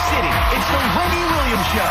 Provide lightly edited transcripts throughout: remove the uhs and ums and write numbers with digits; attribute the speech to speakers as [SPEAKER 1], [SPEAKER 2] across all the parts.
[SPEAKER 1] City, it's the Wendy Williams Show.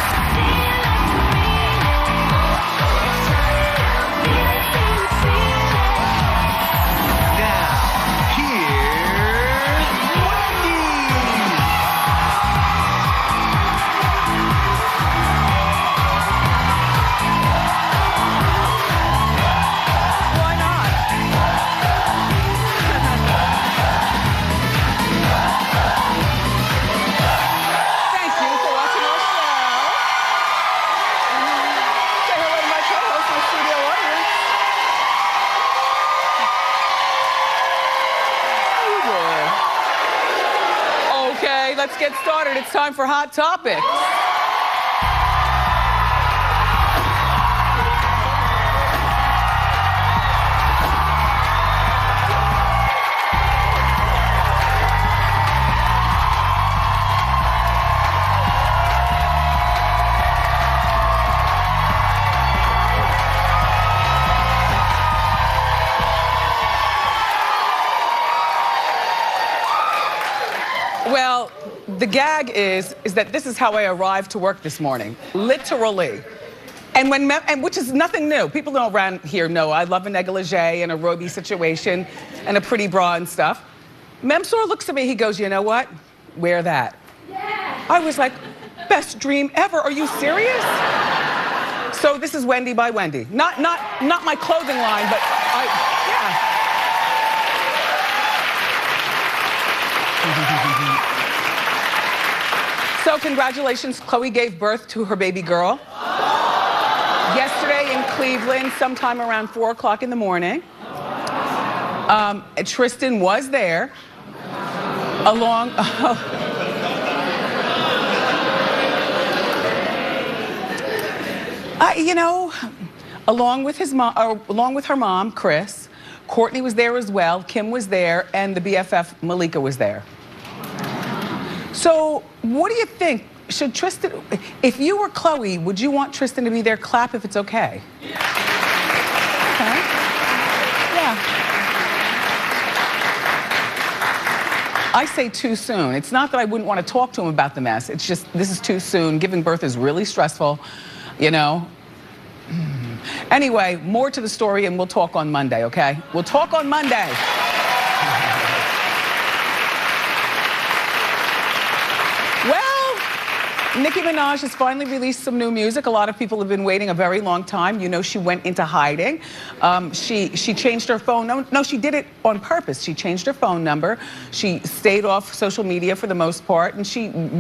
[SPEAKER 2] Let's get started. It's time for Hot Topics. Well, the gag is that this is how I arrived to work this morning, literally. And which is nothing new. People around here know I love a negligee and a roby situation and a pretty bra and stuff. Memsor looks at me, he goes, you know what? Wear that. Yeah. I was like, best dream ever, are you serious? So this is Wendy by Wendy. Not my clothing line, but yeah. So congratulations, Chloe gave birth to her baby girl. Yesterday in Cleveland, sometime around 4 o'clock in the morning. Tristan was there, along, along with his mom, along with her mom, Chris. Courtney was there as well, Kim was there, and the BFF, Malika, was there. So, what do you think? Should Tristan, if you were Chloe, would you want Tristan to be there? Clap if it's okay. Okay? Yeah. I say too soon. It's not that I wouldn't want to talk to him about the mess. It's just, this is too soon. Giving birth is really stressful, you know? Anyway, more to the story and we'll talk on Monday, okay? We'll talk on Monday. Nicki Minaj has finally released some new music. A lot of people have been waiting a very long time. You know, she went into hiding. She changed her phone. No, she did it on purpose. She changed her phone number. She stayed off social media for the most part, and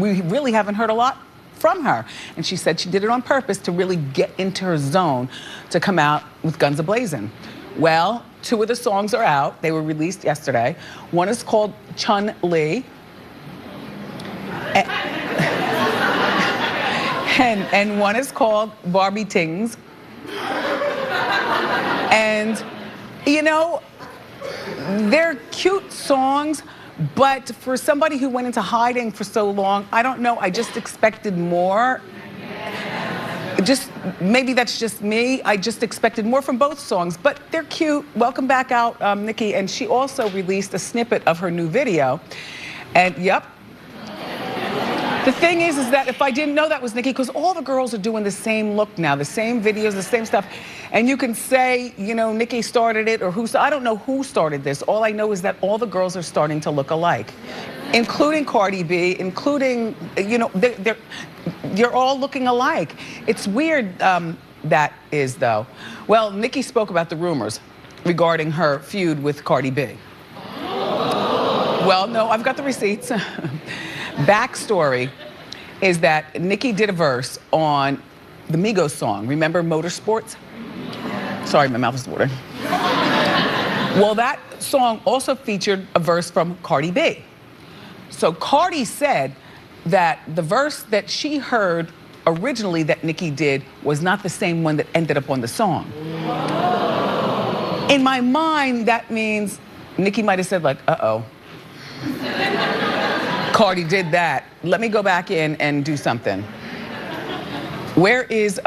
[SPEAKER 2] we really haven't heard a lot from her. And she said she did it on purpose to really get into her zone to come out with guns a-blazing. Well, 2 of the songs are out. They were released yesterday. One is called Chun Li. And one is called Barbie Tings. And, you know, they're cute songs, but for somebody who went into hiding for so long, I don't know, I just expected more. Maybe that's just me. I just expected more from both songs, but they're cute. Welcome back out, Nicki. And she also released a snippet of her new video. And yep. The thing is that if I didn't know that was Nicki, because all the girls are doing the same look now, the same videos, the same stuff. And you can say, you know, Nicki started it or I don't know who started this. All I know is that all the girls are starting to look alike, including Cardi B, including, you know, they're all looking alike. It's weird, that is though. Well, Nicki spoke about the rumors regarding her feud with Cardi B. Well, no, I've got the receipts. Backstory is that Nicki did a verse on the Migos song. Remember Motorsports? Sorry, my mouth is watering. Well, that song also featured a verse from Cardi B. So Cardi said that the verse that she heard originally that Nicki did was not the same one that ended up on the song. In my mind, that means Nicki might have said like, uh-oh. Cardi did that. Let me go back in and do something. Where is,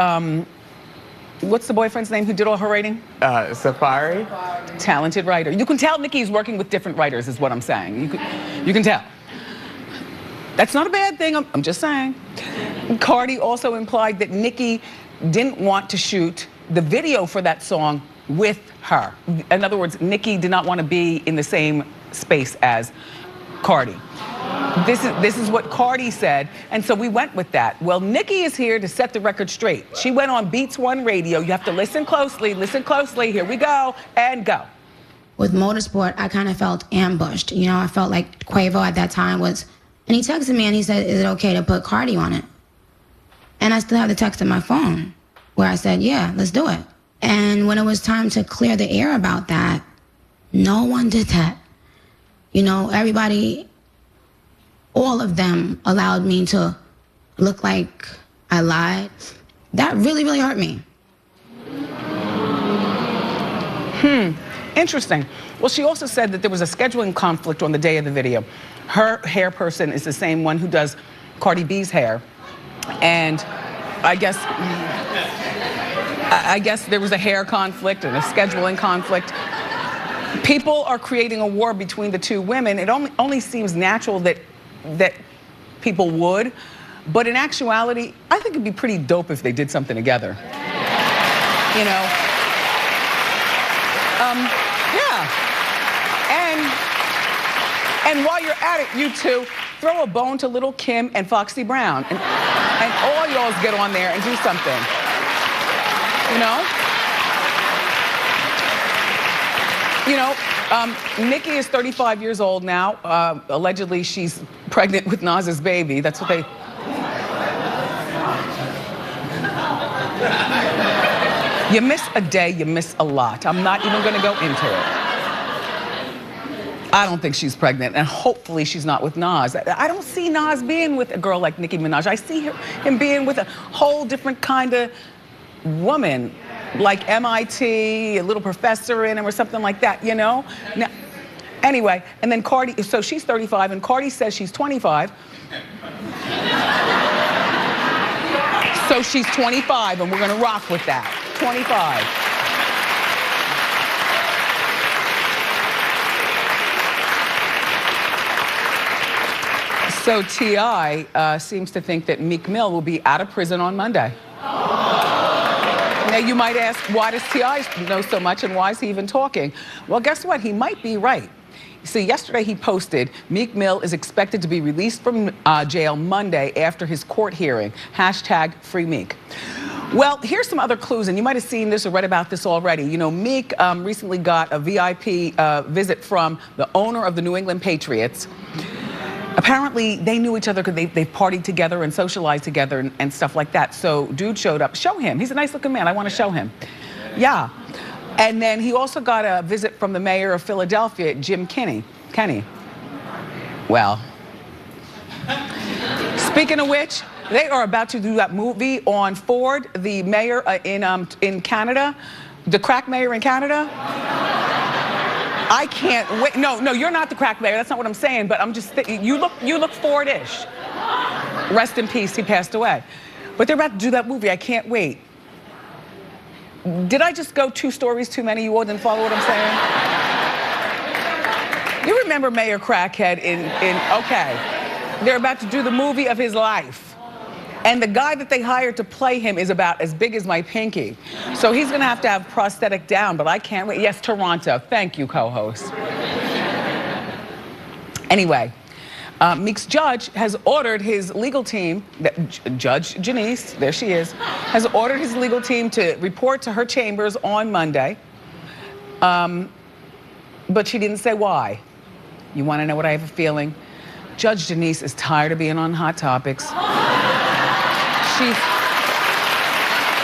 [SPEAKER 2] what's the boyfriend's name who did all her writing?
[SPEAKER 3] Safari.
[SPEAKER 2] Talented writer. You can tell Nicki's working with different writers is what I'm saying. You can tell. That's not a bad thing, I'm just saying. Cardi also implied that Nicki didn't want to shoot the video for that song with her. In other words, Nicki did not want to be in the same space as Cardi. This is what Cardi said, and so we went with that. Well, Nicki is here to set the record straight. She went on Beats One Radio. You have to listen closely, here we go, and go.
[SPEAKER 3] With Motorsport, I kind of felt ambushed. You know, I felt like Quavo at that time was, and he texted me and he said, is it okay to put Cardi on it? And I still have the text on my phone where I said, yeah, let's do it. And when it was time to clear the air about that, no one did that. You know, everybody, all of them allowed me to look like I lied. That really, really hurt me.
[SPEAKER 2] Interesting. Well, she also said that there was a scheduling conflict on the day of the video. Her hair person is the same one who does Cardi B's hair. And I guess there was a hair conflict and a scheduling conflict. People are creating a war between the two women. It only seems natural that people would, but in actuality, I think it'd be pretty dope if they did something together. You know? Yeah. And while you're at it, you two, throw a bone to Little Kim and Foxy Brown, and all y'all get on there and do something. You know? You know, Nicki is 35 years old now. Allegedly, she's pregnant with Nas's baby. That's what they... You miss a day, you miss a lot. I'm not even gonna go into it. I don't think she's pregnant, and hopefully she's not with Nas. I don't see Nas being with a girl like Nicki Minaj. I see him being with a whole different kind of woman, like MIT, a little professor in him or something like that, you know? Now, anyway, and then Cardi, so she's 35 and Cardi says she's 25. So she's 25 and we're gonna rock with that, 25. So T.I. seems to think that Meek Mill will be out of prison on Monday. Now you might ask, why does T.I. know so much and why is he even talking? Well, guess what? He might be right. See, yesterday he posted, Meek Mill is expected to be released from jail Monday after his court hearing. #FreeMeek. Well, here's some other clues, and you might have seen this or read about this already. You know, Meek recently got a VIP visit from the owner of the New England Patriots. Apparently, they knew each other because they partied together and socialized together and stuff like that. So dude showed up. Show him. He's a nice looking man. I want to show him. Yeah. And then he also got a visit from the mayor of Philadelphia, Jim Kenney. Well, speaking of which, they are about to do that movie on Ford, the mayor in Canada, the crack mayor in Canada. I can't wait. No, you're not the crack mayor. That's not what I'm saying. But I'm just you look Ford-ish. Rest in peace. He passed away. But they're about to do that movie. I can't wait. Did I just go 2 stories too many? You all didn't follow what I'm saying? You remember Mayor Crackhead okay. They're about to do the movie of his life. And the guy that they hired to play him is about as big as my pinky. So he's gonna have to have prosthetic down, but I can't wait. Yes, Toronto. Thank you, co-host. Anyway, Meek's judge has ordered his legal team, Judge Janice, there she is, has ordered his legal team to report to her chambers on Monday. But she didn't say why. You wanna know what I have a feeling? Judge Janice is tired of being on Hot Topics.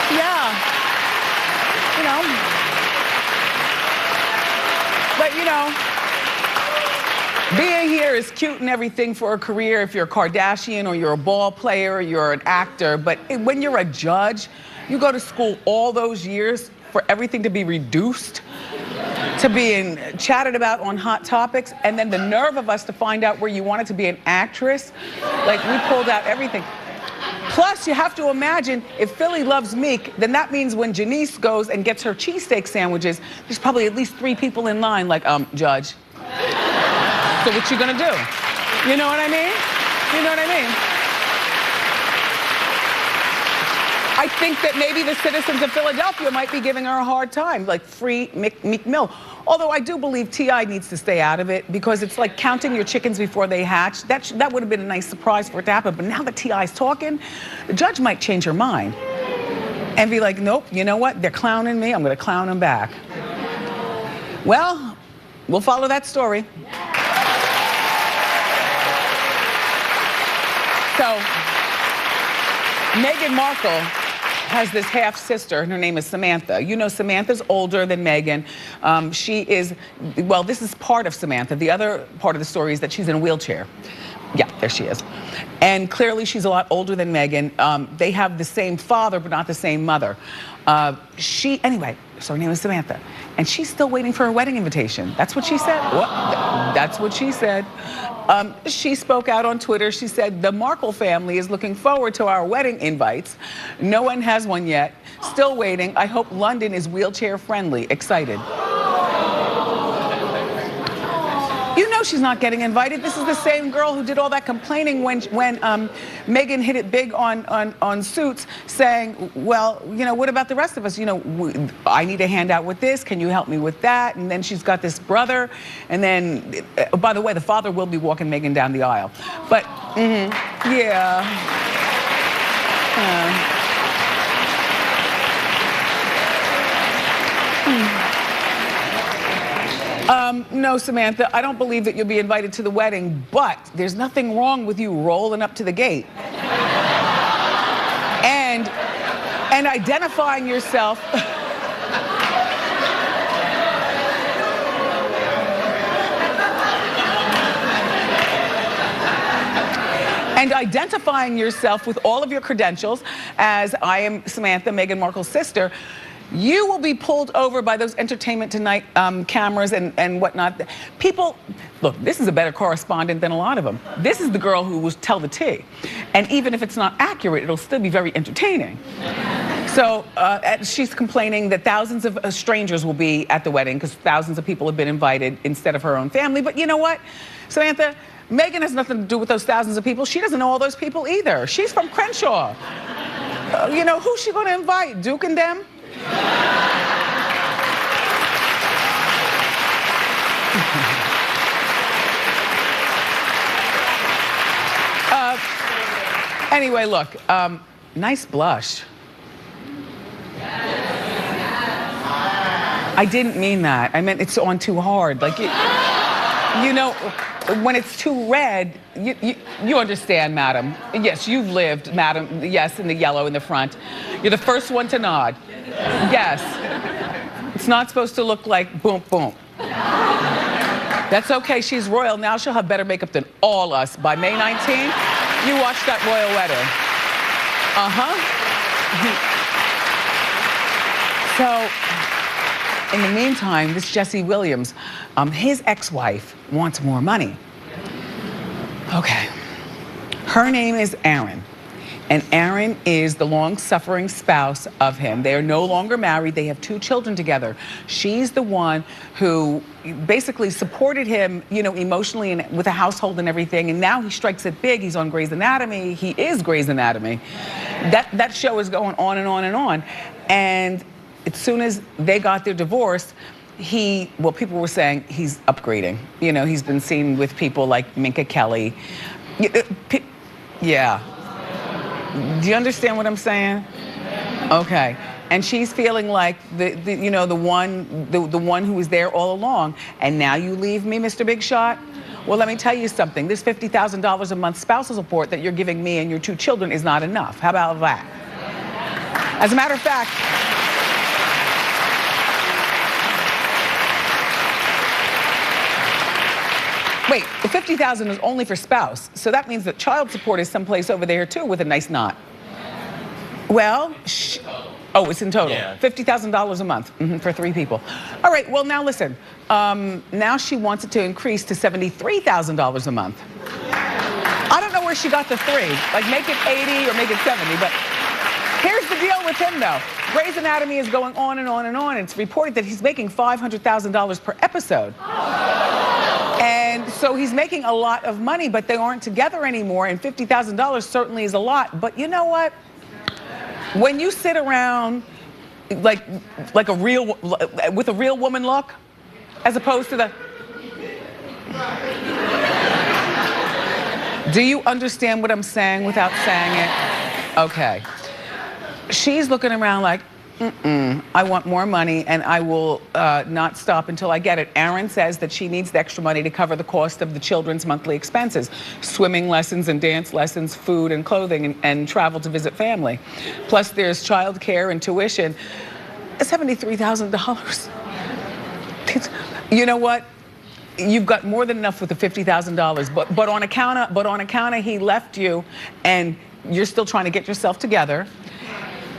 [SPEAKER 2] Yeah, you know. But you know, being here is cute and everything for a career if you're a Kardashian or you're a ball player or you're an actor, but when you're a judge, you go to school all those years for everything to be reduced to being chatted about on Hot Topics, and then the nerve of us to find out where you wanted to be an actress. Like, we pulled out everything. Plus, you have to imagine, if Philly loves Meek, then that means when Janice goes and gets her cheesesteak sandwiches, there's probably at least 3 people in line like, Judge. So what you gonna do? You know what I mean? You know what I mean? I think that maybe the citizens of Philadelphia might be giving her a hard time, like free Meek Mill. Although I do believe T.I. needs to stay out of it because it's like counting your chickens before they hatch. That would have been a nice surprise for it to happen. But now that T.I.'s talking, the judge might change her mind and be like, nope, you know what? They're clowning me. I'm going to clown them back. Well, we'll follow that story. So, Meghan Markle has this half-sister, and her name is Samantha. You know Samantha's older than Meghan. She is, well, this is part of Samantha. The other part of the story is that she's in a wheelchair. Yeah, there she is. And clearly she's a lot older than Meghan. They have the same father, but not the same mother. Anyway, so her name is Samantha. And she's still waiting for her wedding invitation. That's what she said. What? That's what she said. She spoke out on Twitter. She said, the Markle family is looking forward to our wedding invites. No one has one yet. Still waiting. I hope London is wheelchair friendly. Excited. You know she's not getting invited. This is the same girl who did all that complaining when Meghan hit it big on Suits, saying, well, you know, what about the rest of us? You know, I need a handout with this. Can you help me with that? And then she's got this brother. And then, by the way, the father will be walking Meghan down the aisle. But, yeah. No, Samantha, I don't believe that you'll be invited to the wedding, but there's nothing wrong with you rolling up to the gate and identifying yourself with all of your credentials as I am Samantha, Meghan Markle's sister. You will be pulled over by those Entertainment Tonight cameras and whatnot. People, look, this is a better correspondent than a lot of them. This is the girl who will tell the tea. And even if it's not accurate, it'll still be very entertaining. So she's complaining that thousands of strangers will be at the wedding because thousands of people have been invited instead of her own family. But you know what, Samantha? Meghan has nothing to do with those thousands of people. She doesn't know all those people either. She's from Crenshaw. You know, who's she gonna invite? Duke and them? Anyway, look, nice blush. I didn't mean that. I meant it's on too hard. Like, you know, when it's too red, you understand, madam. Yes, you've lived, madam. Yes, in the yellow in the front. You're the first one to nod. Yes. It's not supposed to look like boom, boom. That's okay, she's royal. Now she'll have better makeup than all us. By May 19th, you watch that royal wedding. So, in the meantime, this Jesse Williams, his ex-wife wants more money. Okay. Her name is Aaron. And Aaron is the long-suffering spouse of him. They are no longer married. They have 2 children together. She's the one who basically supported him, you know, emotionally and with a household and everything. And now he strikes it big. He's on Grey's Anatomy. He is Grey's Anatomy. That show is going on and on and on. And as soon as they got their divorce, well, people were saying he's upgrading. You know, he's been seen with people like Minka Kelly. Yeah. Do you understand what I'm saying? Okay. And she's feeling like the one who was there all along. And now you leave me, Mr. Big Shot? Well, let me tell you something. This $50,000 a month spousal support that you're giving me and your 2 children is not enough. How about that? As a matter of fact, wait, the $50,000 is only for spouse. So that means that child support is someplace over there too with a nice knot. Well, oh, it's in total. Yeah. $50,000 a month for 3 people. All right, well now listen. Now she wants it to increase to $73,000 a month. I don't know where she got the 3. Like make it 80 or make it 70, but here's the deal with him though. Grey's Anatomy is going on and on and on. It's reported that he's making $500,000 per episode. And So he's making a lot of money, but they aren't together anymore, and $50,000 certainly is a lot. But you know what? When you sit around like a real, with a real woman look, as opposed to the... Do you understand what I'm saying without saying it? Okay. She's looking around like, I want more money and I will not stop until I get it. Aaron says that she needs the extra money to cover the cost of the children's monthly expenses. Swimming lessons and dance lessons, food and clothing, and travel to visit family. Plus there's childcare and tuition. $73,000. You know what? You've got more than enough with the $50,000, but on account of he left you and you're still trying to get yourself together.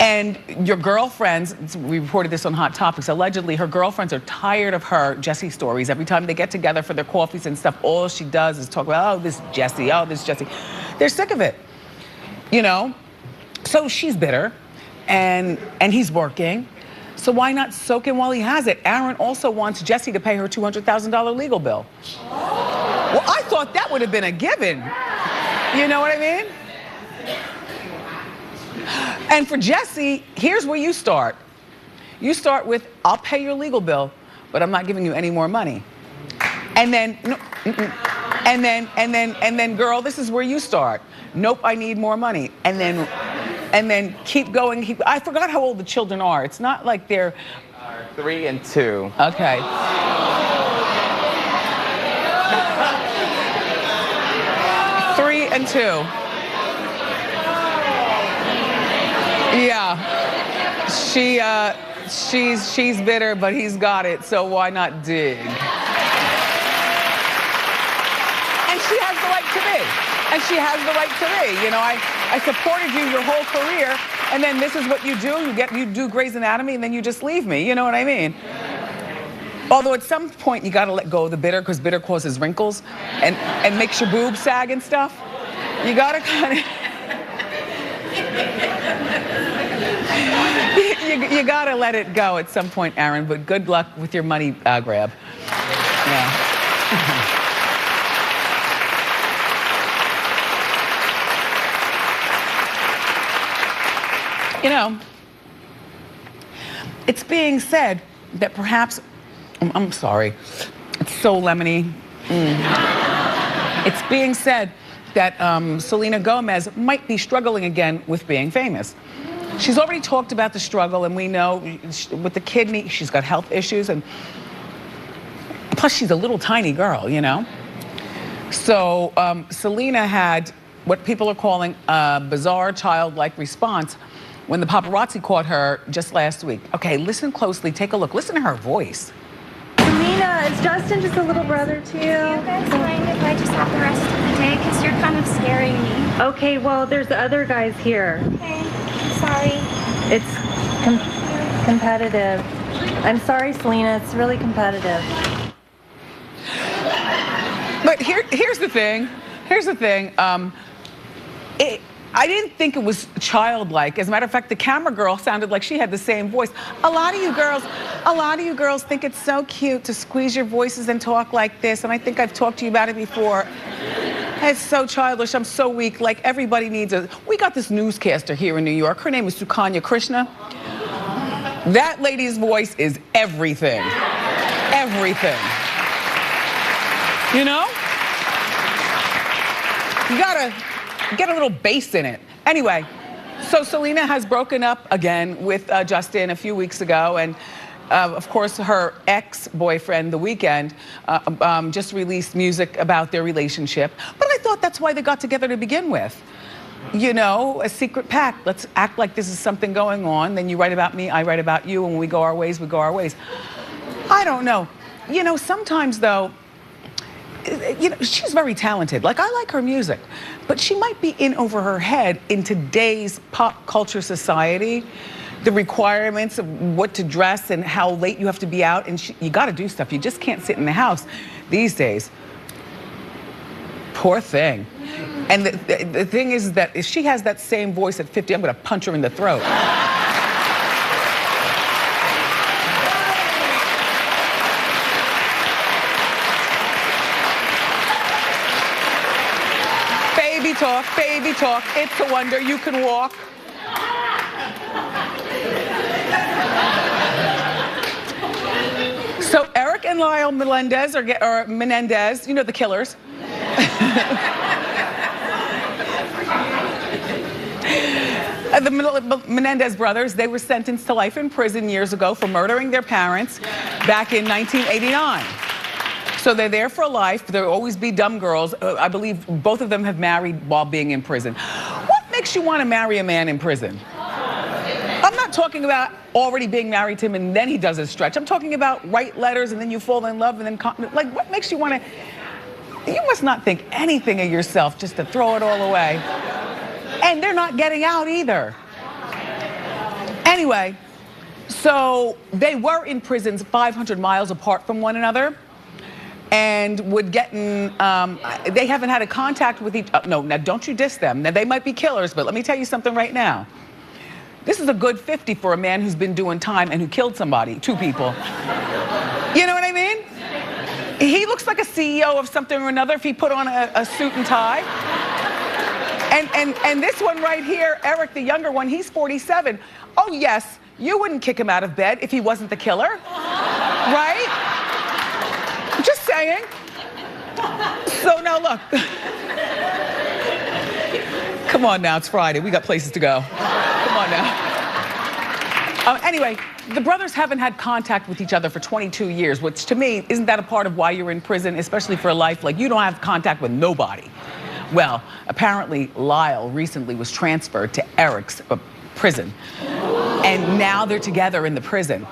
[SPEAKER 2] And your girlfriends, we reported this on Hot Topics, allegedly her girlfriends are tired of her Jessie stories. Every time they get together for their coffees and stuff, all she does is talk about, oh, this Jessie, oh, this Jessie. They're sick of it, you know? So she's bitter and he's working. So why not soak in while he has it? Aaron also wants Jessie to pay her $200,000 legal bill. Well, I thought that would have been a given. You know what I mean? And for Jessie, here's where you start. You start with, I'll pay your legal bill, but I'm not giving you any more money. And then, and then, girl, this is where you start. Nope, I need more money. And then keep going. I forgot how old the children are. It's not like they're
[SPEAKER 4] 3 and 2.
[SPEAKER 2] Okay. Three and 2. Yeah, she's bitter, but he's got it, so why not dig? And she has the right to be. And she has the right to be. You know, I supported you your whole career, and then this is what you do. You do Grey's Anatomy, and then you just leave me. You know what I mean? Although at some point you gotta let go of the bitter, because bitter causes wrinkles and makes your boobs sag and stuff. You gotta kind of... You gotta let it go at some point, Aaron, but good luck with your money grab. Yeah. You know, it's being said that perhaps, I'm sorry, it's so lemony. It's being said that Selena Gomez might be struggling again with being famous. She's already talked about the struggle, and we know with the kidney, she's got health issues, and plus she's a little tiny girl, you know? So Selena had what people are calling a bizarre childlike response when the paparazzi caught her just last week. Okay, listen closely, take a look, listen to her voice.
[SPEAKER 5] Selena, is Justin just a little brother to you?
[SPEAKER 6] Do you guys mind if I just have the rest of the day? Because you're kind of scaring me.
[SPEAKER 5] Okay, well, there's other guys here.
[SPEAKER 6] Okay, I'm sorry.
[SPEAKER 5] It's competitive. I'm sorry, Selena, it's really competitive.
[SPEAKER 2] But here's the thing. I didn't think it was childlike. As a matter of fact, the camera girl sounded like she had the same voice. A lot of you girls think it's so cute to squeeze your voices and talk like this, and I think I've talked to you about it before. It's so childish, I'm so weak. Like, everybody needs we got this newscaster here in New York. Her name is Sukanya Krishna. That lady's voice is everything. Everything. You know? You gotta get a little bass in it. Anyway, so Selena has broken up again with Justin a few weeks ago, and of course her ex-boyfriend, The Weeknd, just released music about their relationship. But I thought that's why they got together to begin with. You know, a secret pact. Let's act like this is something going on. Then you write about me, I write about you, and when we go our ways, we go our ways. I don't know. You know, sometimes though, you know, she's very talented. Like, I like her music, but she might be in over her head in today's pop culture society. The requirements of what to dress and how late you have to be out, and you gotta do stuff. You just can't sit in the house these days. Poor thing. And the thing is that if she has that same voice at 50, I'm gonna punch her in the throat. Baby talk, baby talk. It's a wonder you can walk. So Eric and Lyle Menendez or Menendez, you know, the killers. The Menendez brothers, they were sentenced to life in prison years ago for murdering their parents back in 1989. So they're there for life. There'll always be dumb girls. I believe both of them have married while being in prison. What makes you want to marry a man in prison? I'm not talking about already being married to him and then he does his stretch. I'm talking about write letters and then you fall in love and then, like, what makes you want to? You must not think anything of yourself just to throw it all away. And they're not getting out either. Anyway, so they were in prisons 500 miles apart from one another and would get in, they haven't had a contact with each other. No, now don't you diss them. Now they might be killers, but let me tell you something right now. This is a good 50 for a man who's been doing time and who killed somebody, 2 people. You know what I mean? He looks like a CEO of something or another if he put on a suit and tie. And this one right here, Eric, the younger one, he's 47. Oh yes, you wouldn't kick him out of bed if he wasn't the killer, right? Just saying. So now look. Come on now, it's Friday. We got places to go. Come on now. Anyway, the brothers haven't had contact with each other for 22 years, which to me, isn't that a part of why you're in prison, especially for life? Like, you don't have contact with nobody. Well, apparently Lyle recently was transferred to Eric's prison. And now they're together in the prison.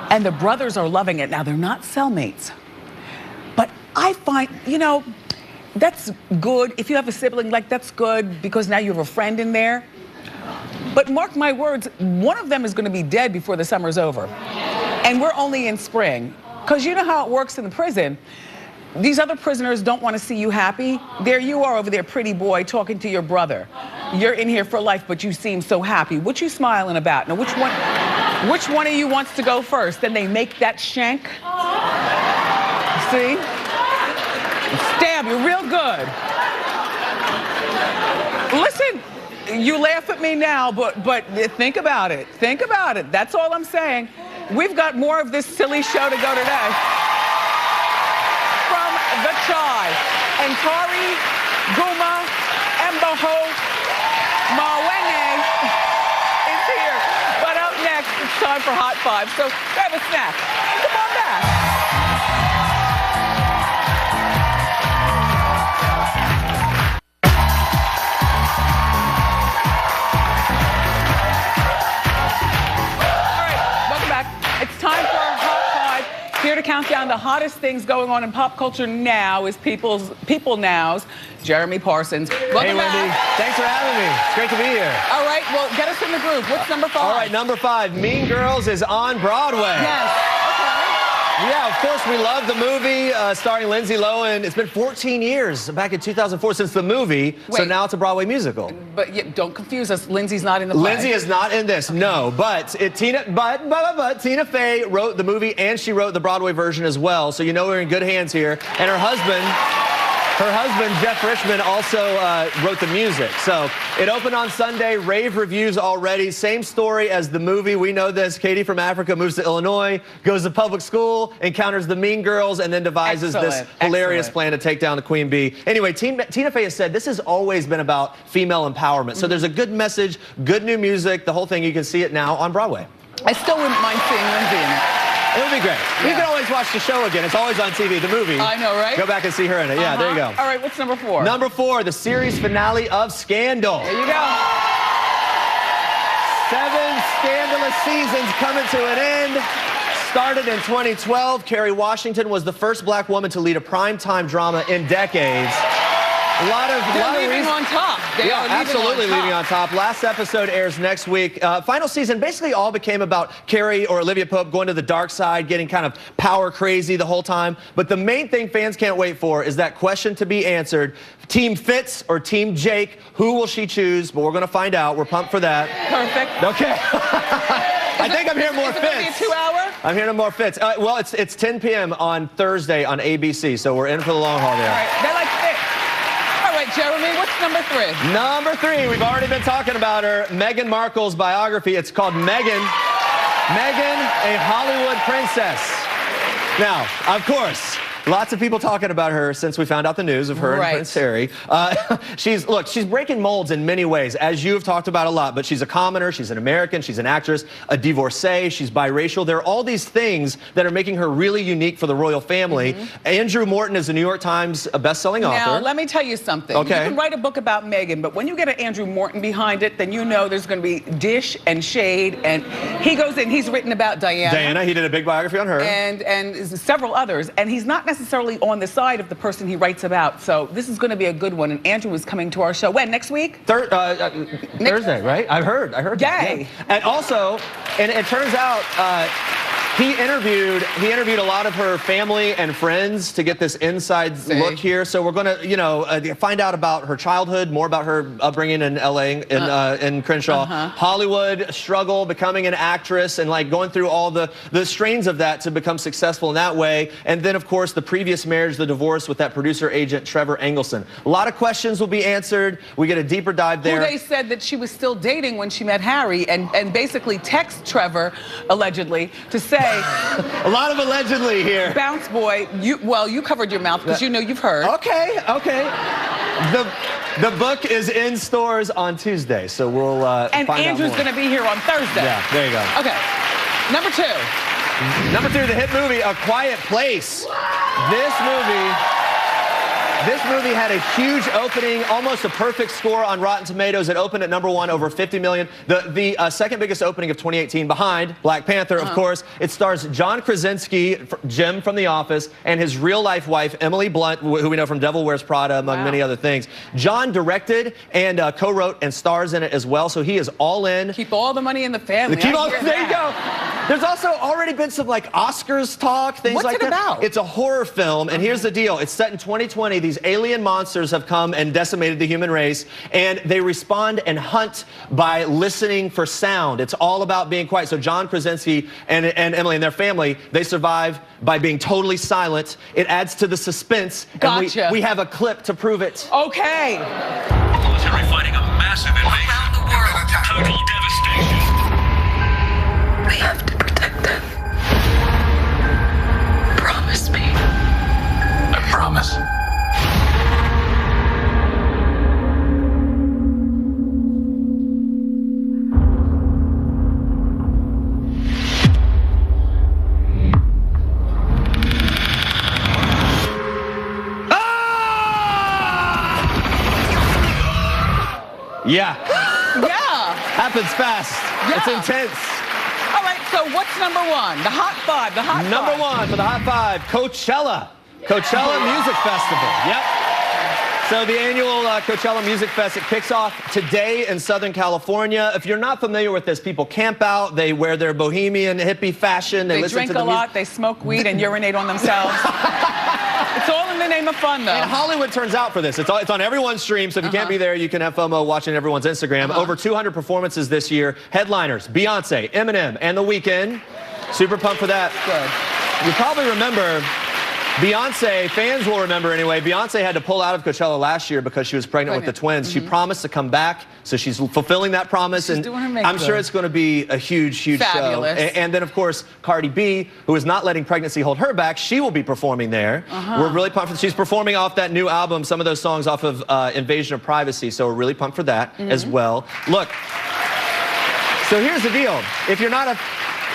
[SPEAKER 2] And the brothers are loving it. Now, they're not cellmates. But I find, you know, that's good. If you have a sibling, like, that's good because now you have a friend in there. But mark my words, one of them is gonna be dead before the summer's over. And we're only in spring. Because you know how it works in the prison. These other prisoners don't want to see you happy. There you are over there, pretty boy, talking to your brother. You're in here for life, but you seem so happy. What you smiling about? Now, which one of you wants to go first? Then they make that shank. See? Stab you real good. Listen, you laugh at me now, but think about it. Think about it. That's all I'm saying. We've got more of this silly show to go today. The Chai, Ntare, Guma, Mbaho, Mwine is here. But up next, it's time for Hot 5. So grab a snack. Come on back. All right, welcome back. It's time for our Hot 5. Here to count down the hottest things going on in pop culture now is People Now's Jeremy Parsons. Welcome
[SPEAKER 7] Hey, Wendy.
[SPEAKER 2] back.
[SPEAKER 7] Thanks for having me. It's great to be here.
[SPEAKER 2] All right, well, get us in the groove. What's number 5?
[SPEAKER 7] All right, number 5, Mean Girls is on Broadway.
[SPEAKER 2] Yes.
[SPEAKER 7] Yeah, of course, we love the movie starring Lindsay Lohan. It's been 14 years, back in 2004, since the movie, so
[SPEAKER 2] Wait.
[SPEAKER 7] now it's a Broadway musical.
[SPEAKER 2] But yeah, don't confuse us. Lindsay's not in the play.
[SPEAKER 7] Lindsay is not in this, no, but Tina Fey wrote the movie and she wrote the Broadway version as well, so you know we're in good hands here. And her husband, Jeff Richman, also wrote the music. So it opened on Sunday, rave reviews already. Same story as the movie. We know this. Katie from Africa moves to Illinois, goes to public school, encounters the Mean Girls, and then devises this hilarious plan to take down the Queen Bee. Anyway, Tina Fey has said this has always been about female empowerment. So there's a good message, good new music, the whole thing. You can see it now on Broadway.
[SPEAKER 2] I still wouldn't mind seeing Lindsay in it.
[SPEAKER 7] It would be great.
[SPEAKER 2] Yeah.
[SPEAKER 7] You can always watch the show again. It's always on TV, the movie.
[SPEAKER 2] I know, right?
[SPEAKER 7] Go back and see her in it. Yeah, there you go.
[SPEAKER 2] All right, what's number 4?
[SPEAKER 7] Number 4, the series finale of Scandal.
[SPEAKER 2] There you go.
[SPEAKER 7] 7 scandalous seasons coming to an end. Started in 2012. Kerry Washington was the first black woman to lead a primetime drama in decades. A lot of
[SPEAKER 2] leaving on top. They are
[SPEAKER 7] absolutely leaving on top. Last episode airs next week. Final season basically all became about Carrie or Olivia Pope going to the dark side, getting kind of power crazy the whole time. But the main thing fans can't wait for is that question to be answered. Team Fitz or Team Jake? Who will she choose? But we're going to find out. We're pumped for that.
[SPEAKER 2] Perfect.
[SPEAKER 7] Okay. I think I'm hearing more Fitz.
[SPEAKER 2] Is it going to be a 2-hour?
[SPEAKER 7] I'm hearing more Fitz. Well, it's 10 p.m. on Thursday on ABC, so we're in for the long haul there.
[SPEAKER 2] All right. They like Fitz. All right. right, Jeremy, what's number 3?
[SPEAKER 7] Number 3, we've already been talking about her. Meghan Markle's biography. It's called Meghan, a Hollywood Princess. Now, of course, lots of people talking about her since we found out the news of her and Prince Harry. She's breaking molds in many ways, as you have talked about a lot, but she's a commoner, she's an American, she's an actress, a divorcee, she's biracial. There are all these things that are making her really unique for the royal family. Andrew Morton is a New York Times best-selling author.
[SPEAKER 2] Now, let me tell you something.
[SPEAKER 7] Okay.
[SPEAKER 2] You can write a book about Meghan, but when you get an Andrew Morton behind it, then you know there's going to be dish and shade, and he goes in, he's written about Diana.
[SPEAKER 7] He did a big biography on her.
[SPEAKER 2] And several others, and he's not necessarily on the side of the person he writes about. So this is going to be a good one, and Andrew is coming to our show. When, next week?
[SPEAKER 7] Thursday, right? I heard.
[SPEAKER 2] Yay.
[SPEAKER 7] That, yeah. And also, and it turns out he interviewed a lot of her family and friends to get this inside look here. So we're going to, find out about her childhood, more about her upbringing in LA, in Crenshaw, Hollywood struggle, becoming an actress, and like going through all the strains of that to become successful in that way. And then, of course, the previous marriage, the divorce with that producer agent, Trevor Engelson. A lot of questions will be answered. We get a deeper dive there.
[SPEAKER 2] Who they said that she was still dating when she met Harry, and basically text Trevor, allegedly, to say...
[SPEAKER 7] A lot of allegedly here.
[SPEAKER 2] Bounce boy, you covered your mouth because you know you've heard.
[SPEAKER 7] Okay. The book is in stores on Tuesday, so we'll
[SPEAKER 2] and
[SPEAKER 7] find
[SPEAKER 2] Andrew's
[SPEAKER 7] out more.
[SPEAKER 2] going to be here on Thursday.
[SPEAKER 7] Yeah, there you go.
[SPEAKER 2] Okay, number 2.
[SPEAKER 7] Number 2, the hit movie, A Quiet Place. This movie had a huge opening, almost a perfect score on Rotten Tomatoes. It opened at number 1, over 50 million. The second biggest opening of 2018, behind Black Panther, of course. It stars John Krasinski, Jim from The Office, and his real-life wife, Emily Blunt, who we know from Devil Wears Prada, among many other things. John directed and co-wrote and stars in it as well, so he is all in.
[SPEAKER 2] Keep all the money in the family.
[SPEAKER 7] There you go. There's also already been some like Oscars talk, things like that.
[SPEAKER 2] What's it about?
[SPEAKER 7] It's a horror film, and here's the deal. It's set in 2020. These alien monsters have come and decimated the human race, and they respond and hunt by listening for sound. It's all about being quiet. So John Krasinski and Emily and their family, they survive by being totally silent. It adds to the suspense.
[SPEAKER 2] Gotcha.
[SPEAKER 7] And we have a clip to prove it.
[SPEAKER 2] Okay.
[SPEAKER 1] Military fighting a massive invasion. Around the world. Total devastation.
[SPEAKER 8] We have to protect them. Promise me.
[SPEAKER 1] I promise.
[SPEAKER 7] Yeah. Happens fast.
[SPEAKER 2] Yeah.
[SPEAKER 7] It's intense.
[SPEAKER 2] All right, so what's number 1? The Hot 5, the Hot 5.
[SPEAKER 7] Number 1 for the Hot 5, Coachella. Coachella Music Festival. Yep. So the annual Coachella Music Fest, it kicks off today in Southern California. If you're not familiar with this, people camp out, they wear their bohemian hippie fashion, they listen
[SPEAKER 2] drink
[SPEAKER 7] to the
[SPEAKER 2] a lot, they smoke weed and urinate on themselves. It's all in the name of fun, though.
[SPEAKER 7] And Hollywood turns out for this. It's on everyone's stream, so if you can't be there, you can have FOMO watching everyone's Instagram. Over 200 performances this year. Headliners, Beyonce, Eminem, and The Weeknd. Super pumped for that.
[SPEAKER 2] Good.
[SPEAKER 7] You probably remember Beyonce, fans will remember anyway, Beyonce had to pull out of Coachella last year because she was pregnant with the twins. She promised to come back, so she's fulfilling that promise.
[SPEAKER 2] She's
[SPEAKER 7] and
[SPEAKER 2] doing her makeup.
[SPEAKER 7] I'm sure it's going to be a huge, huge
[SPEAKER 2] Fabulous.
[SPEAKER 7] show. And then, of course, Cardi B, who is not letting pregnancy hold her back, she will be performing there. We're really pumped for. She's performing off that new album, some of those songs off of Invasion of Privacy, so we're really pumped for that as well. Look, so here's the deal.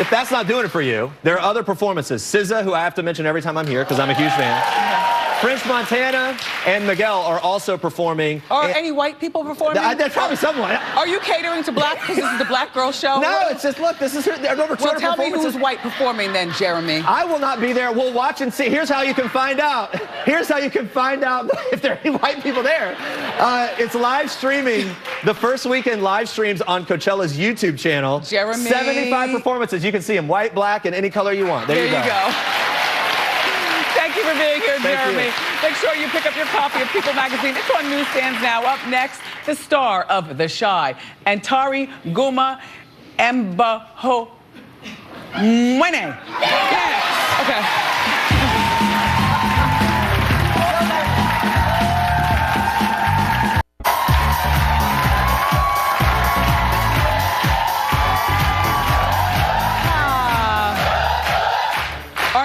[SPEAKER 7] If that's not doing it for you, there are other performances. SZA, who I have to mention every time I'm here because I'm a huge fan. French Montana and Miguel are also performing.
[SPEAKER 2] Are any white people performing?
[SPEAKER 7] There's probably someone.
[SPEAKER 2] Are you catering to black, because this is the Black Girl Show?
[SPEAKER 7] No, it's just, look, this is over 200
[SPEAKER 2] Well, tell me
[SPEAKER 7] performances.
[SPEAKER 2] who's white performing then, Jeremy.
[SPEAKER 7] I will not be there. We'll watch and see. Here's how you can find out. Here's how you can find out if there are any white people there. It's live streaming. The first weekend live streams on Coachella's YouTube channel.
[SPEAKER 2] Jeremy.
[SPEAKER 7] 75 performances. You can see them white, black, and any color you want. There you go.
[SPEAKER 2] Thank you for being here, Jeremy.
[SPEAKER 7] You.
[SPEAKER 2] Make sure you pick up your copy of People Magazine. It's on newsstands now. Up next, the star of The Shy, Ntare, Guma, Mbaho, Mwine. Yeah. Okay.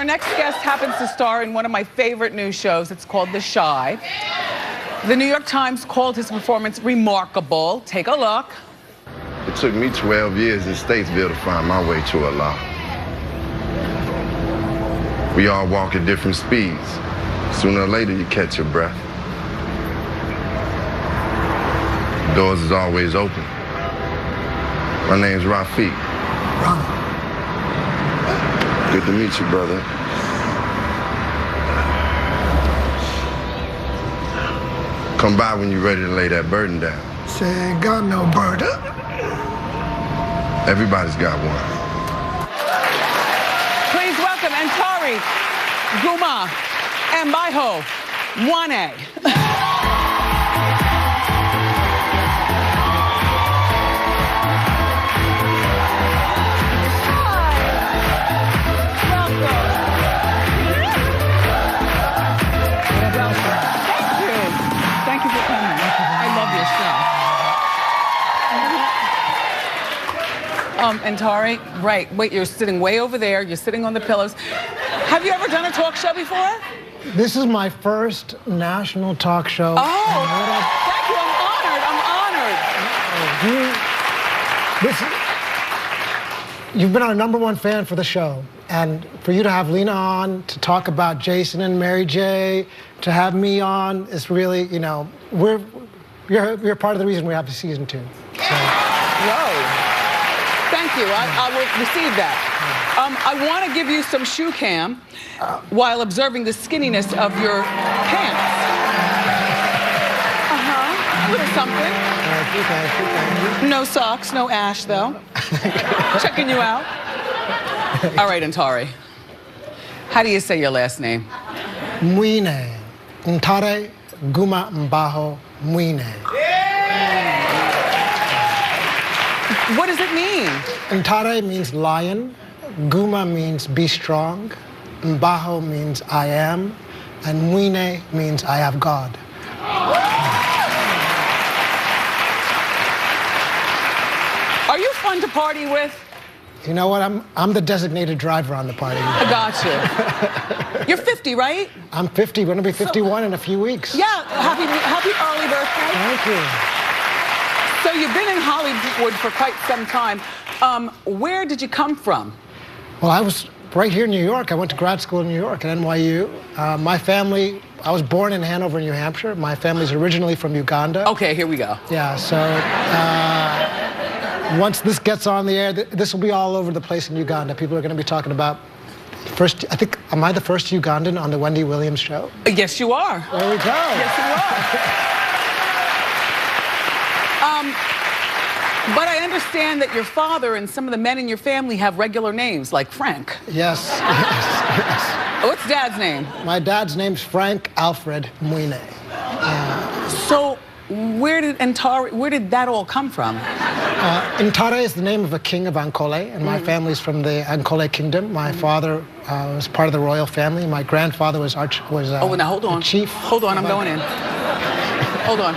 [SPEAKER 2] next guest happens to star in one of my favorite news shows. It's called The Chi. The New York Times called his performance remarkable. Take a look.
[SPEAKER 9] It took me 12 years in Statesville to find my way to Allah. We all walk at different speeds. Sooner or later, you catch your breath. Doors is always open. My name's Rafiq. Good to meet you, brother. Come by when you're ready to lay that burden down.
[SPEAKER 10] Say, ain't got no burden.
[SPEAKER 9] Everybody's got one.
[SPEAKER 2] Please welcome Ntare, Guma, Mbaho, Mwine. Thank you for coming. I love your show. Ntare, right, wait, you're sitting way over there, you're sitting on the pillows. Have you ever done a talk show before?
[SPEAKER 10] This is my first national talk show.
[SPEAKER 2] Oh, thank you, I'm honored.
[SPEAKER 10] You've been our #1 fan for the show. And for you to have Lena on, to talk about Jason and Mary J, to have me on, is really, you know, you're part of the reason we have the season 2. So.
[SPEAKER 2] Whoa. Thank you, I will receive that. I want to give you some shoe cam while observing the skinniness of your pants. A little something. No socks, no ash though. Checking you out. All right, Ntare. How do you say your last name?
[SPEAKER 10] Mwine. Ntare, Guma, Mbaho, Mwine.
[SPEAKER 2] What does it mean?
[SPEAKER 10] Ntare means lion. Guma means be strong. Mbaho means I am. And Mwine means I have God.
[SPEAKER 2] Are you fun to party with?
[SPEAKER 10] You know what? I'm the designated driver on the party.
[SPEAKER 2] I got you. You're 50, right?
[SPEAKER 10] I'm 50. We're gonna be 51 in a few weeks.
[SPEAKER 2] Yeah. Happy early birthday.
[SPEAKER 10] Thank you.
[SPEAKER 2] So you've been in Hollywood for quite some time. Where did you come from?
[SPEAKER 10] Well, I was right here in New York. I went to grad school in New York at NYU. My family, I was born in Hanover, New Hampshire. My family's originally from Uganda.
[SPEAKER 2] Okay, here we go.
[SPEAKER 10] Yeah, so once this gets on the air, this will be all over the place in Uganda. People are going to be talking about first, I think, am I the first Ugandan on the Wendy Williams show?
[SPEAKER 2] Yes, you are.
[SPEAKER 10] There we go.
[SPEAKER 2] Yes, you are. But I understand that your father and some of the men in your family have regular names, like Frank.
[SPEAKER 10] Yes.
[SPEAKER 2] What's Dad's name?
[SPEAKER 10] My dad's name's Frank Alfred Mwine.
[SPEAKER 2] So where did that all come from?
[SPEAKER 10] Ntare is the name of a king of Ankole, and my family's from the Ankole kingdom. My father was part of the royal family. My grandfather was now hold on. Chief.
[SPEAKER 2] Hold on, I'm going in. Hold on.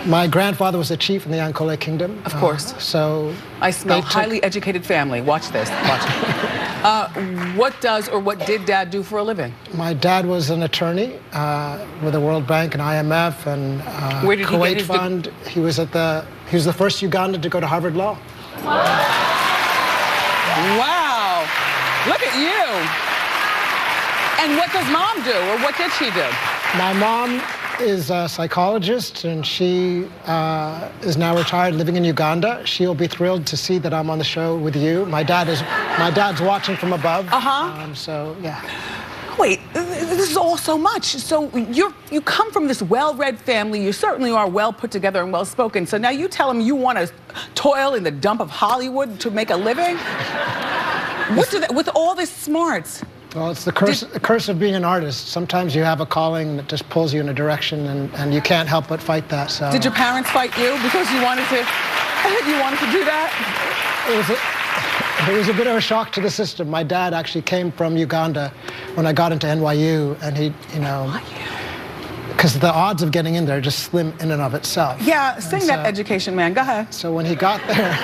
[SPEAKER 10] My grandfather was a chief in the Ankole kingdom.
[SPEAKER 2] Of course.
[SPEAKER 10] So
[SPEAKER 2] I smell highly educated family. Watch this. Watch. What does or what did Dad do for a living?
[SPEAKER 10] My dad was an attorney with the World Bank and IMF and
[SPEAKER 2] Where did
[SPEAKER 10] Kuwait
[SPEAKER 2] he get his
[SPEAKER 10] Fund. He was the first Ugandan to go to Harvard Law.
[SPEAKER 2] Wow. Look at you. And what does Mom do, or what did she do?
[SPEAKER 10] My mom is a psychologist, and she is now retired, living in Uganda. She'll be thrilled to see that I'm on the show with you. My dad's watching from above. So yeah.
[SPEAKER 2] Wait, this is all so much. So you come from this well-read family. You certainly are well put together and well-spoken. So now you tell him you want to toil in the dump of Hollywood to make a living? With all this smarts?
[SPEAKER 10] Well, it's the curse of being an artist. Sometimes you have a calling that just pulls you in a direction, and you can't help but fight that. So.
[SPEAKER 2] Did your parents fight you because you wanted to do that?
[SPEAKER 10] It was a bit of a shock to the system. My dad actually came from Uganda when I got into NYU, and he, because the odds of getting in there are just slim in and of itself.
[SPEAKER 2] Yeah, sing that education, man. Go ahead.
[SPEAKER 10] So when he got there,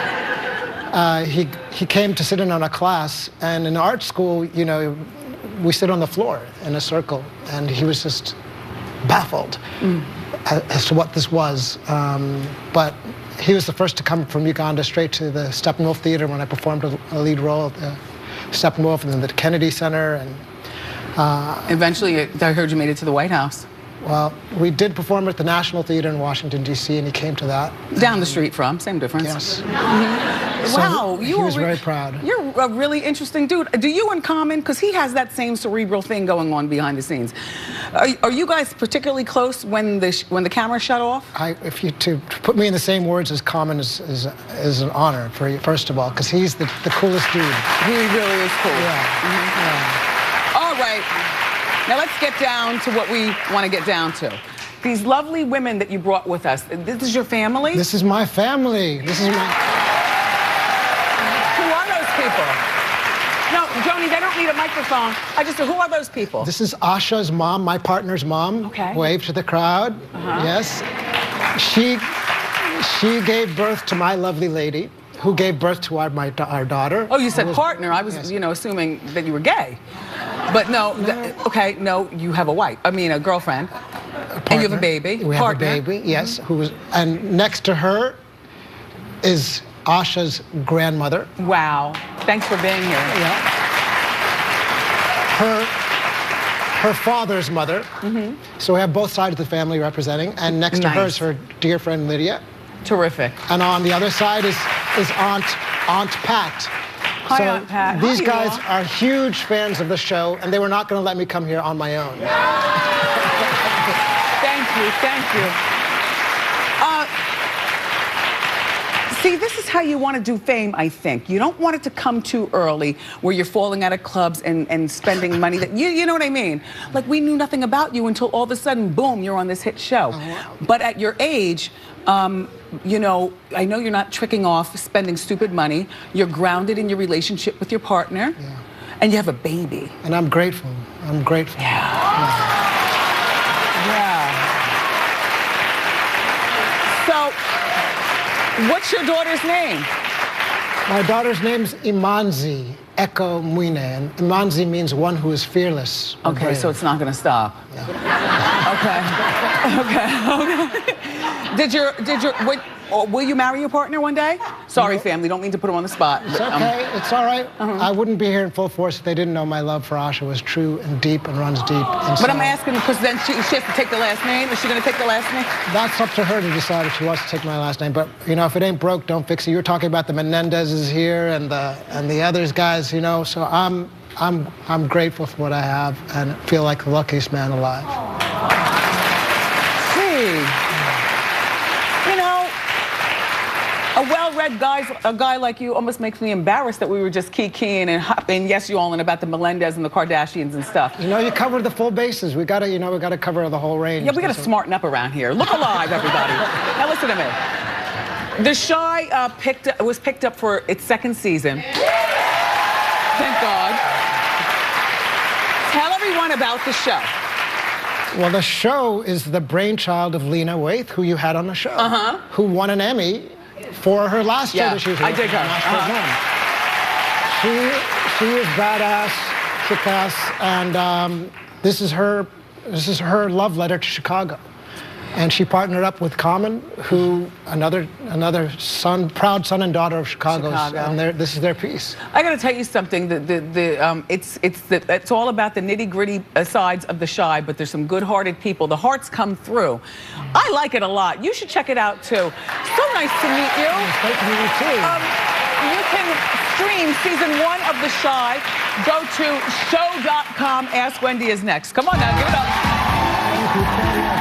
[SPEAKER 10] he came to sit in on a class, and in art school, you know, we sit on the floor in a circle, and he was just baffled as to what this was. But he was the first to come from Uganda straight to the Steppenwolf Theater when I performed a lead role at the Steppenwolf and then the Kennedy Center. And
[SPEAKER 2] eventually, I heard you made it to the White House.
[SPEAKER 10] Well, we did perform at the National Theater in Washington, D.C., and he came to that.
[SPEAKER 2] Down the street from, same difference.
[SPEAKER 10] Yes.
[SPEAKER 2] Mm-hmm. Wow,
[SPEAKER 10] he was very proud.
[SPEAKER 2] You're a really interesting dude. Do you in common, because he has that same cerebral thing going on behind the scenes. Are you guys particularly close when the camera shut off?
[SPEAKER 10] If you to put me in the same words as common is an honor for you, first of all, because he's the coolest dude.
[SPEAKER 2] He really is cool.
[SPEAKER 10] Yeah.
[SPEAKER 2] Mm-hmm.
[SPEAKER 10] Yeah.
[SPEAKER 2] All right. Now let's get down to what we want to get down to. These lovely women that you brought with us. This is your family?
[SPEAKER 10] This is my family. This is my...
[SPEAKER 2] Who are those people? No, Joni, they don't need a microphone. I just said, who are those people?
[SPEAKER 10] This is Asha's mom, my partner's mom.
[SPEAKER 2] Okay.
[SPEAKER 10] Wave to the crowd. Yes. She gave birth to my lovely lady, who gave birth to our daughter.
[SPEAKER 2] Oh, you said partner. I was, yes, assuming that you were gay. But no, okay, no, you have a girlfriend. And you have a baby.
[SPEAKER 10] We have a baby, yes. And next to her is Asha's grandmother.
[SPEAKER 2] Wow. Thanks for being here.
[SPEAKER 10] Yeah. Her father's mother. Mm-hmm. So we have both sides of the family representing. And next to her is her dear friend Lydia.
[SPEAKER 2] Terrific.
[SPEAKER 10] And on the other side is Aunt Pat.
[SPEAKER 2] Hi, Aunt Pat.
[SPEAKER 10] These guys are huge fans of the show, and they were not going to let me come here on my own.
[SPEAKER 2] Thank you. See, this is how you want to do fame, I think. You don't want it to come too early, where you're falling out of clubs and spending money that you know what I mean? Like, we knew nothing about you until all of a sudden, boom, you're on this hit show. But at your age, I know you're not tricking off spending stupid money. You're grounded in your relationship with your partner, and you have a baby.
[SPEAKER 10] And I'm grateful. Yeah.
[SPEAKER 2] So, what's your daughter's name?
[SPEAKER 10] My daughter's name's Imanzi, Echo Mwine, and Imanzi means one who is fearless.
[SPEAKER 2] Okay, so it's not going to stop. Yeah. Okay. Will you marry your partner one day? Sorry, family, don't mean to put him on the spot.
[SPEAKER 10] It's okay, it's all right. I wouldn't be here in full force if they didn't know my love for Asha was true and deep and runs deep.
[SPEAKER 2] But I'm asking because then she has to take the last name. Is she going to take the last name?
[SPEAKER 10] That's up to her to decide if she wants to take my last name. But, if it ain't broke, don't fix it. You were talking about the Menendezes here and the others guys, so I'm grateful for what I have and feel like the luckiest man alive.
[SPEAKER 2] A well-read guy like you almost makes me embarrassed that we were just kikiing and hopping, yes, you all, and about the Melendez and the Kardashians and stuff.
[SPEAKER 10] You covered the full bases. We gotta cover the whole range.
[SPEAKER 2] Yeah, we gotta smarten up around here. Look alive, everybody. Now listen to me. The Chi was picked up for its second season. Thank God. Tell everyone about the show.
[SPEAKER 10] Well, the show is the brainchild of Lena Waithe, who you had on the show, who won an Emmy for her last show that she was
[SPEAKER 2] I dig her.
[SPEAKER 10] She is badass, kick-ass, and this is her love letter to Chicago. And she partnered up with Common, who another proud son and daughter of Chicago. And this is their piece.
[SPEAKER 2] I got to tell you something. It's all about the nitty-gritty sides of the Chi, but there's some good-hearted people. The hearts come through. I like it a lot. You should check it out too. So nice to meet you.
[SPEAKER 10] It's great to meet you too.
[SPEAKER 2] You can stream season 1 of the Chi. Go to show.com. Ask Wendy is next. Come on now, give it up.
[SPEAKER 10] Thank you.